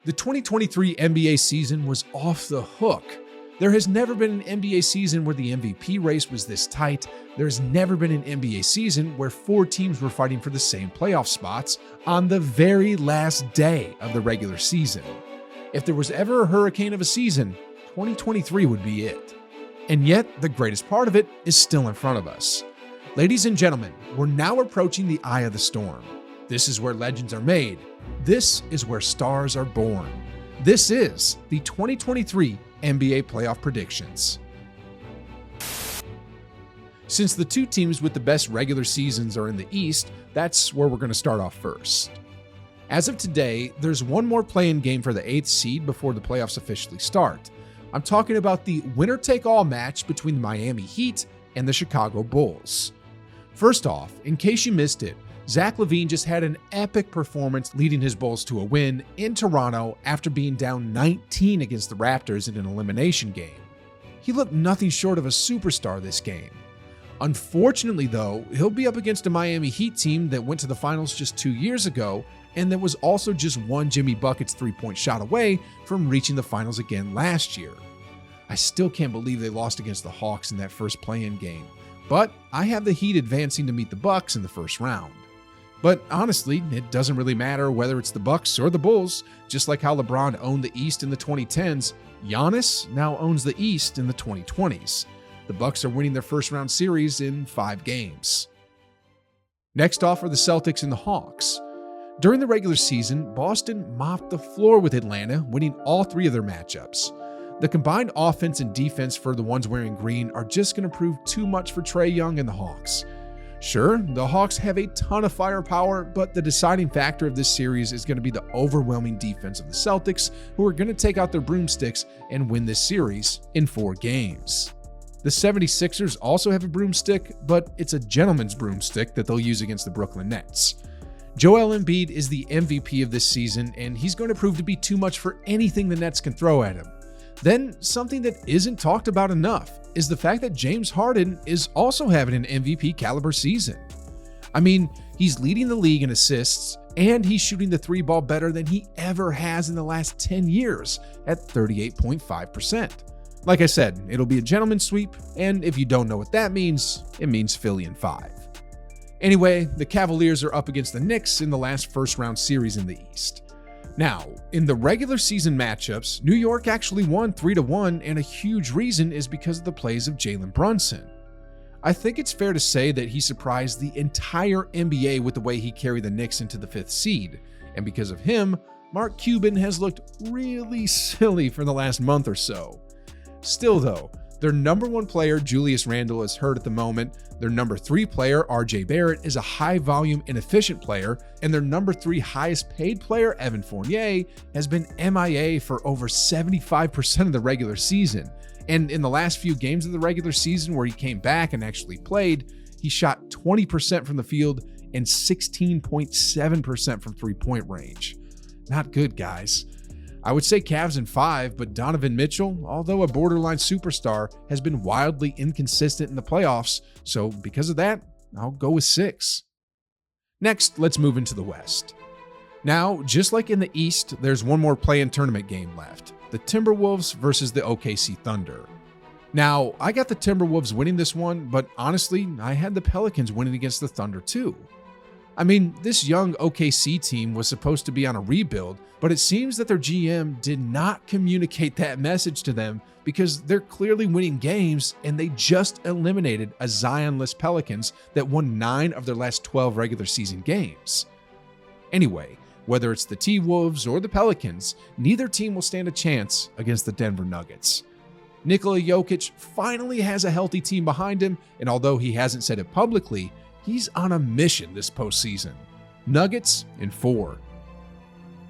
The 2023 NBA season was off the hook. There has never been an NBA season where the MVP race was this tight. There's never been an NBA season where 4 teams were fighting for the same playoff spots on the very last day of the regular season. If there was ever a hurricane of a season, 2023 would be it. And yet, the greatest part of it is still in front of us. Ladies and gentlemen, we're now approaching the eye of the storm. This is where legends are made. This is where stars are born. This is the 2023 NBA playoff predictions. Since the 2 teams with the best regular seasons are in the East, that's where we're going to start off first. As of today, there's one more play-in game for the 8th seed before the playoffs officially start. I'm talking about the winner-take-all match between the Miami Heat and the Chicago Bulls. First off, in case you missed it, Zach LaVine just had an epic performance leading his Bulls to a win in Toronto after being down 19 against the Raptors in an elimination game. He looked nothing short of a superstar this game. Unfortunately though, he'll be up against a Miami Heat team that went to the finals just 2 years ago and that was also just one Jimmy Bucket's 3-point shot away from reaching the finals again last year. I still can't believe they lost against the Hawks in that first play-in game, but I have the Heat advancing to meet the Bucks in the first round. But honestly, it doesn't really matter whether it's the Bucks or the Bulls. Just like how LeBron owned the East in the 2010s, Giannis now owns the East in the 2020s. The Bucks are winning their first round series in 5 games. Next off are the Celtics and the Hawks. During the regular season, Boston mopped the floor with Atlanta, winning all 3 of their matchups. The combined offense and defense for the ones wearing green are just going to prove too much for Trae Young and the Hawks. Sure, the Hawks have a ton of firepower, but the deciding factor of this series is going to be the overwhelming defense of the Celtics, who are going to take out their broomsticks and win this series in 4 games. The 76ers also have a broomstick, but it's a gentleman's broomstick that they'll use against the Brooklyn Nets. Joel Embiid is the MVP of this season, and he's going to prove to be too much for anything the Nets can throw at him. Then, something that isn't talked about enough is the fact that James Harden is also having an MVP caliber season. I mean, he's leading the league in assists, and he's shooting the 3 ball better than he ever has in the last 10 years at 38.5%. Like I said, it'll be a gentleman's sweep, and if you don't know what that means, it means Philly in 5. Anyway, the Cavaliers are up against the Knicks in the last first round series in the East. Now, in the regular season matchups, New York actually won 3-1, and a huge reason is because of the plays of Jalen Brunson. I think it's fair to say that he surprised the entire NBA with the way he carried the Knicks into the 5th seed, and because of him, Mark Cuban has looked really silly for the last month or so. Still though, their number 1 player, Julius Randle, is hurt at the moment. Their number 3 player, RJ Barrett, is a high-volume, inefficient player. And their number 3 highest-paid player, Evan Fournier, has been MIA for over 75% of the regular season. And in the last few games of the regular season where he came back and actually played, he shot 20% from the field and 16.7% from three-point range. Not good, guys. I would say Cavs in 5, but Donovan Mitchell, although a borderline superstar, has been wildly inconsistent in the playoffs, so because of that, I'll go with 6. Next, let's move into the West. Now, just like in the East, there's one more play-in tournament game left, the Timberwolves versus the OKC Thunder. Now, I got the Timberwolves winning this one, but honestly, I had the Pelicans winning against the Thunder too. I mean, this young OKC team was supposed to be on a rebuild, but it seems that their GM did not communicate that message to them because they're clearly winning games and they just eliminated a Zion-less Pelicans that won 9 of their last 12 regular season games. Anyway, whether it's the T-Wolves or the Pelicans, neither team will stand a chance against the Denver Nuggets. Nikola Jokic finally has a healthy team behind him, and although he hasn't said it publicly, he's on a mission this postseason. Nuggets in 4.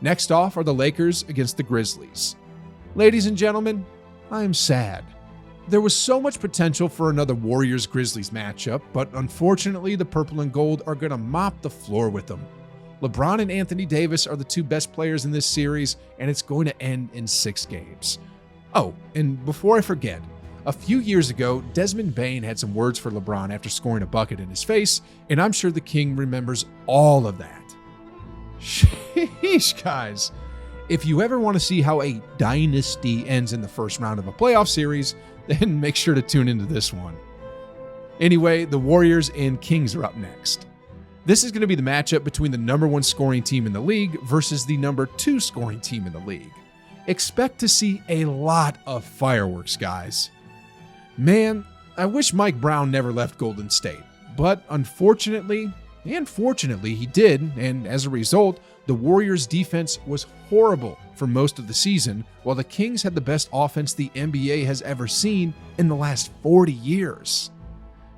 Next off are the Lakers against the Grizzlies. Ladies and gentlemen, I am sad. There was so much potential for another Warriors-Grizzlies matchup, but unfortunately the purple and gold are going to mop the floor with them. LeBron and Anthony Davis are the 2 best players in this series, and it's going to end in 6 games. Oh, and before I forget, a few years ago, Desmond Bane had some words for LeBron after scoring a bucket in his face, and I'm sure the King remembers all of that. Sheesh, guys. If you ever want to see how a dynasty ends in the first round of a playoff series, then make sure to tune into this one. Anyway, the Warriors and Kings are up next. This is going to be the matchup between the number 1 scoring team in the league versus the number 2 scoring team in the league. Expect to see a lot of fireworks, guys. Man, I wish Mike Brown never left Golden State, but unfortunately, and fortunately he did, and as a result, the Warriors' defense was horrible for most of the season, while the Kings had the best offense the NBA has ever seen in the last 40 years.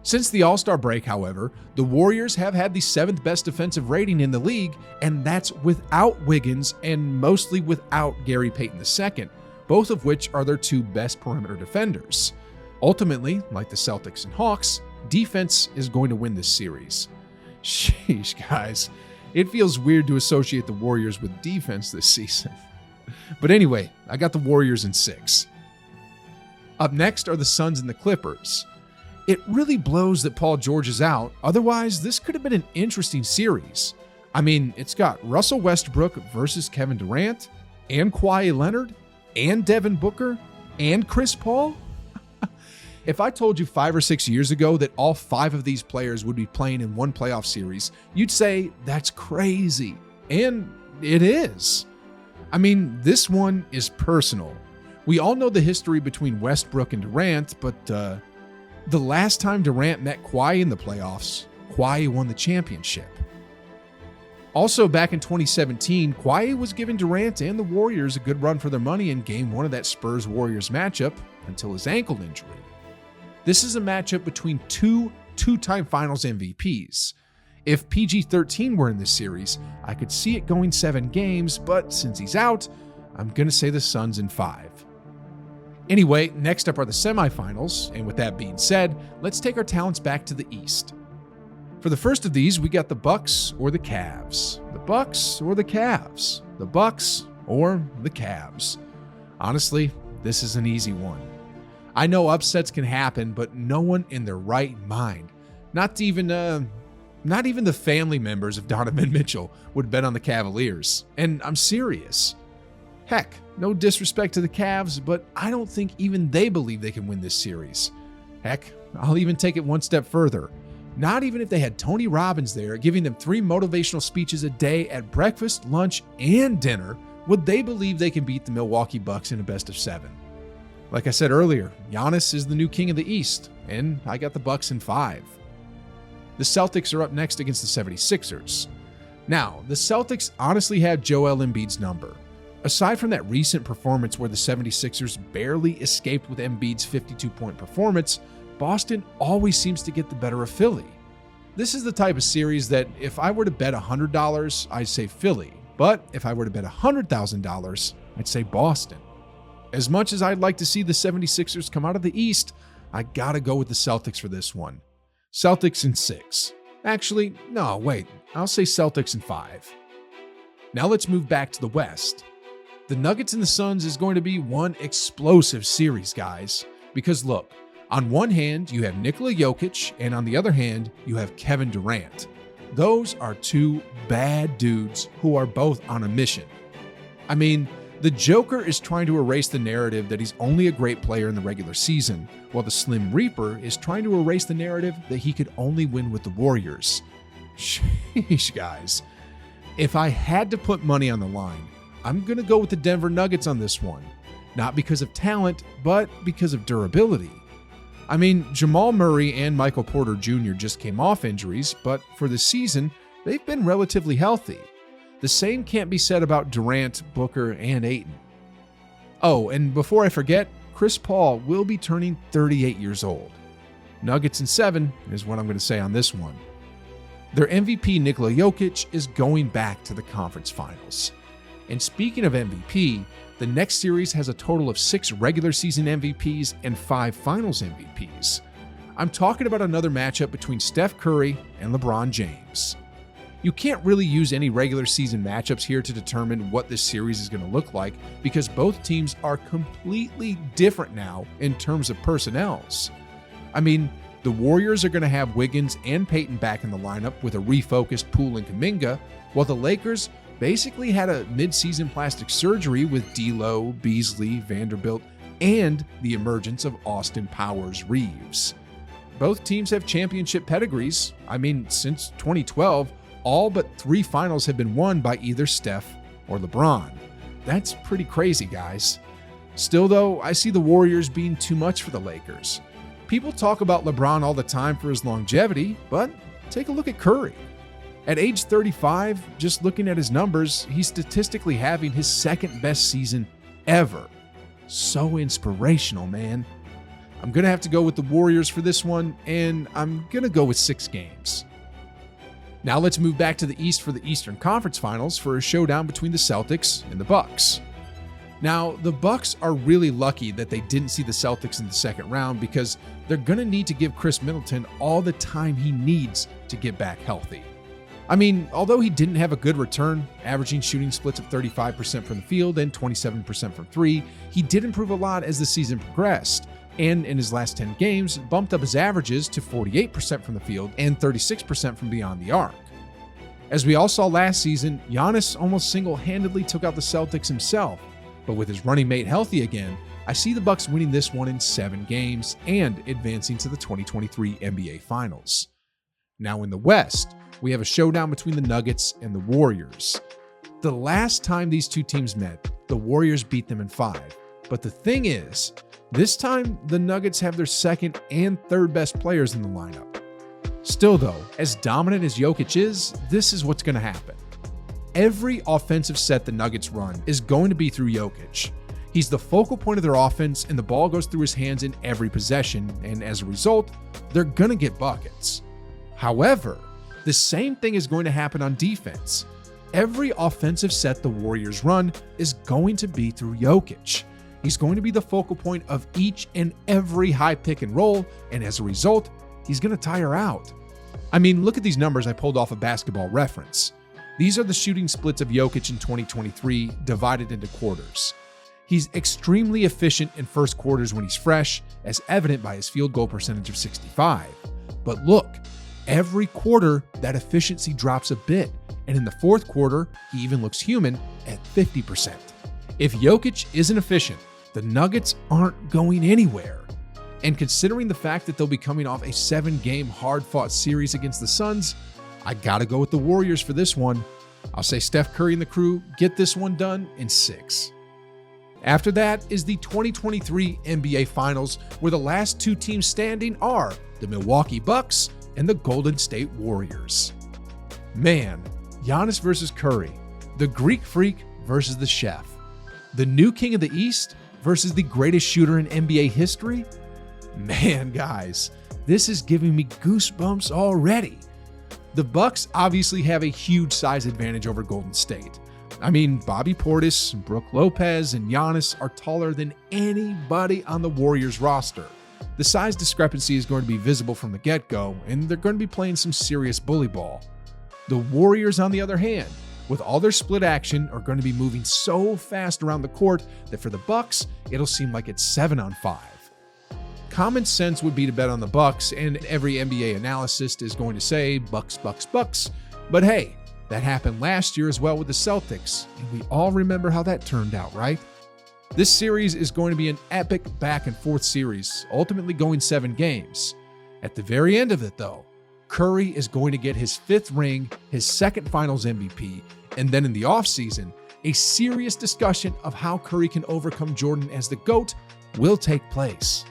Since the All-Star break, however, the Warriors have had the 7th best defensive rating in the league, and that's without Wiggins and mostly without Gary Payton II, both of which are their 2 best perimeter defenders. Ultimately, like the Celtics and Hawks, defense is going to win this series. Sheesh, guys. It feels weird to associate the Warriors with defense this season. But anyway, I got the Warriors in 6. Up next are the Suns and the Clippers. It really blows that Paul George is out, otherwise this could have been an interesting series. I mean, it's got Russell Westbrook versus Kevin Durant, and Kawhi Leonard, and Devin Booker, and Chris Paul. If I told you 5 or 6 years ago that all 5 of these players would be playing in one playoff series, you'd say that's crazy. And it is. I mean, this one is personal. We all know the history between Westbrook and Durant, but the last time Durant met Kawhi in the playoffs, Kawhi won the championship. Also, back in 2017, Kawhi was giving Durant and the Warriors a good run for their money in Game 1 of that Spurs-Warriors matchup until his ankle injury. This is a matchup between 2 two-time Finals MVPs. If PG-13 were in this series, I could see it going 7 games, but since he's out, I'm going to say the Suns in 5. Anyway, next up are the semifinals, and with that being said, let's take our talents back to the East. For the first of these, we got the Bucks or the Cavs. The Bucks or the Cavs. The Bucks or the Cavs. Honestly, this is an easy one. I know upsets can happen, but no one in their right mind, not even the family members of Donovan Mitchell, would bet on the Cavaliers. And I'm serious. Heck, no disrespect to the Cavs, but I don't think even they believe they can win this series. Heck, I'll even take it one step further. Not even if they had Tony Robbins there giving them 3 motivational speeches a day at breakfast, lunch, and dinner, would they believe they can beat the Milwaukee Bucks in a best of 7. Like I said earlier, Giannis is the new king of the East, and I got the Bucks in 5. The Celtics are up next against the 76ers. Now, the Celtics honestly have Joel Embiid's number. Aside from that recent performance where the 76ers barely escaped with Embiid's 52-point performance, Boston always seems to get the better of Philly. This is the type of series that if I were to bet $100, I'd say Philly, but if I were to bet $100,000, I'd say Boston. As much as I'd like to see the 76ers come out of the East, I gotta go with the Celtics for this one. Celtics in 6. Actually, no, wait, I'll say Celtics in 5. Now let's move back to the West. The Nuggets and the Suns is going to be one explosive series, guys. Because look, on one hand, you have Nikola Jokic, and on the other hand, you have Kevin Durant. Those are 2 bad dudes who are both on a mission. I mean, the Joker is trying to erase the narrative that he's only a great player in the regular season, while the Slim Reaper is trying to erase the narrative that he could only win with the Warriors. Sheesh, guys. If I had to put money on the line, I'm going to go with the Denver Nuggets on this one. Not because of talent, but because of durability. I mean, Jamal Murray and Michael Porter Jr. just came off injuries, but for the season, they've been relatively healthy. The same can't be said about Durant, Booker, and Ayton. Oh, and before I forget, Chris Paul will be turning 38 years old. Nuggets in 7 is what I'm going to say on this one. Their MVP, Nikola Jokic, is going back to the conference finals. And speaking of MVP, the next series has a total of 6 regular season MVPs and 5 finals MVPs. I'm talking about another matchup between Steph Curry and LeBron James. You can't really use any regular season matchups here to determine what this series is going to look like because both teams are completely different now in terms of personnels. I mean, the Warriors are going to have Wiggins and Payton back in the lineup with a refocused Poole and Kuminga, while the Lakers basically had a mid-season plastic surgery with D'Lo, Beasley, Vanderbilt, and the emergence of Austin Powers Reeves. Both teams have championship pedigrees. I mean, since 2012, all but 3 finals have been won by either Steph or LeBron. That's pretty crazy, guys. Still though, I see the Warriors being too much for the Lakers. People talk about LeBron all the time for his longevity, but take a look at Curry. At age 35, just looking at his numbers, he's statistically having his second best season ever. So inspirational, man. I'm going to have to go with the Warriors for this one, and I'm going to go with 6 games. Now let's move back to the East for the Eastern Conference Finals for a showdown between the Celtics and the Bucks. Now, the Bucks are really lucky that they didn't see the Celtics in the second round because they're going to need to give Chris Middleton all the time he needs to get back healthy. I mean, although he didn't have a good return, averaging shooting splits of 35% from the field and 27% from 3, he did improve a lot as the season progressed, and in his last 10 games, bumped up his averages to 48% from the field and 36% from beyond the arc. As we all saw last season, Giannis almost single-handedly took out the Celtics himself, but with his running mate healthy again, I see the Bucks winning this one in 7 games and advancing to the 2023 NBA Finals. Now in the West, we have a showdown between the Nuggets and the Warriors. The last time these two teams met, the Warriors beat them in 5. But the thing is, this time the Nuggets have their second and third best players in the lineup. Still though, as dominant as Jokic is, this is what's going to happen. Every offensive set the Nuggets run is going to be through Jokic. He's the focal point of their offense and the ball goes through his hands in every possession, and as a result, they're going to get buckets. However, the same thing is going to happen on defense. Every offensive set the Warriors run is going to be through Jokic. He's going to be the focal point of each and every high pick and roll, and as a result, he's going to tire out. I mean, look at these numbers I pulled off of Basketball Reference. These are the shooting splits of Jokic in 2023 divided into quarters. He's extremely efficient in first quarters when he's fresh, as evident by his field goal percentage of 65. But look, every quarter that efficiency drops a bit, and in the fourth quarter, he even looks human at 50%. If Jokic isn't efficient, the Nuggets aren't going anywhere. And considering the fact that they'll be coming off a 7-game hard-fought series against the Suns, I gotta go with the Warriors for this one. I'll say Steph Curry and the crew get this one done in 6. After that is the 2023 NBA Finals, where the last 2 teams standing are the Milwaukee Bucks and the Golden State Warriors. Man, Giannis versus Curry, the Greek Freak versus the Chef, the new king of the East versus the greatest shooter in NBA history? Man, guys, this is giving me goosebumps already. The Bucks obviously have a huge size advantage over Golden State. I mean, Bobby Portis, Brook Lopez, and Giannis are taller than anybody on the Warriors roster. The size discrepancy is going to be visible from the get-go, and they're going to be playing some serious bully ball. The Warriors, on the other hand, with all their split action, are going to be moving so fast around the court that for the Bucks, it'll seem like it's 7-on-5. Common sense would be to bet on the Bucks, and every NBA analyst is going to say Bucks, Bucks, Bucks. But hey, that happened last year as well with the Celtics, and we all remember how that turned out, right? This series is going to be an epic back and forth series, ultimately going 7 games. At the very end of it though, Curry is going to get his 5th ring, his 2nd Finals MVP, and then in the offseason, a serious discussion of how Curry can overcome Jordan as the GOAT will take place.